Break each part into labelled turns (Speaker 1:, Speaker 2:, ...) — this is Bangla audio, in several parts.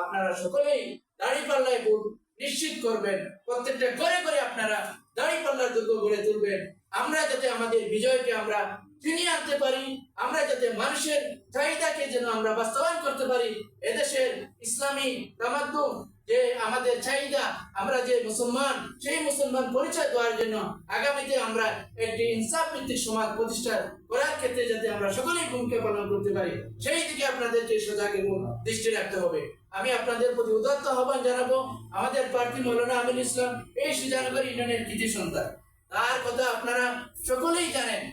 Speaker 1: আপনারা সকলেই দাঁড়িপাল্লায় ভোট নিশ্চিত করবেন। প্রত্যেকটা ঘরে ঘরে আপনারা দাঁড়িপাল্লার দুর্গ গড়ে তুলবেন। আমরা যাতে আমাদের বিজয়কে আমরা ফিরিয়ে আনতে পারি, আমরা যাতে মানুষের চাহিদাকে যেন আমরা বাস্তবায়ন করতে পারি। এদেশের ইসলামী তামাদ্দুন যে আমাদের চাহিদা, আমরা যে মুসলমান, সেই মুসলমান পরিচয় দেওয়ার জন্য আগামীতে আমরা একটি ইনসাফ ভিত্তিক সমাজ প্রতিষ্ঠা করার ক্ষেত্রে যাতে আমরা সকলেই ভূমিকা পালন করতে পারি, সেই দিকে আপনাদেরকে সজাগ এবং দৃষ্টি রাখতে হবে। আমি আপনাদের প্রতি উদাত্ত আহ্বান জানাবো। আমাদের প্রার্থী মৌলানা আমিনুল ইসলাম এই সুজানগর ইউনিয়নের কৃতি সন্তান। তার কথা আপনারা সকলেই জানেন।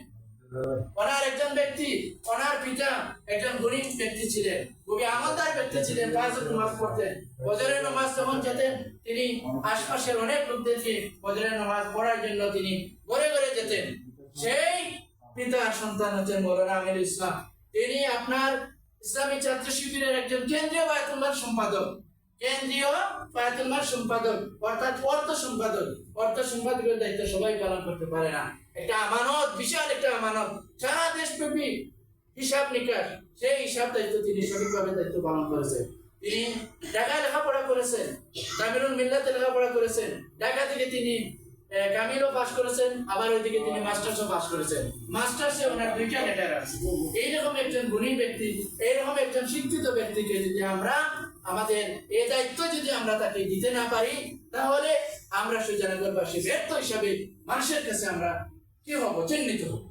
Speaker 1: ওনার একজন ব্যক্তি, ওনার পিতা একজন গরিব ব্যক্তি ছিলেন, খুবই আমলদার ব্যক্তি ছিলেন, 5 ওয়াক্ত নামাজ পড়তেন। ফজরের নামাজ যখন যেতেন, তিনি আশপাশের অনেক লোকদেরকে ফজরের নামাজ পড়ার জন্য তিনি ঘরে ঘরে যেতেন। সেই পিতার সন্তান হচ্ছেন মৌলানা আমিনুল ইসলাম। তিনি আপনার ইসলামী ছাত্র শিবিরের একজন কেন্দ্রীয় বায়তুল মাল সম্পাদক, অর্থাৎ অর্থ সম্পাদকের দায়িত্ব সবাই পালন করতে পারে না। একটা আমানত, বিশাল একটা আমানত, সারা দেশব্যাপী হিসাব নিকাশ, সেই হিসাব দায়িত্ব তিনি সঠিকভাবে দায়িত্ব পালন করেছেন। তিনি ঢাকায় লেখাপড়া করেছেন, কামিলুল মিল্লাতে লেখাপড়া করেছেন। ঢাকা থেকে তিনি কামিলও পাস করেছেন, আবার ওইদিকে তিনি মাস্টার্সও পাস করেছেন। মাস্টার্সে ওনার 2টা লেটার আছে। এইরকম একজন গুণী ব্যক্তি, এইরকম একজন শিক্ষিত ব্যক্তিকে যদি আমরা আমাদের এই দায়িত্ব যদি আমরা তাকে দিতে না পারি, তাহলে আমরা সুজানগরবাসী ব্যর্থ হিসাবে মানুষের কাছে আমরা কি হব, চিহ্নিত হব।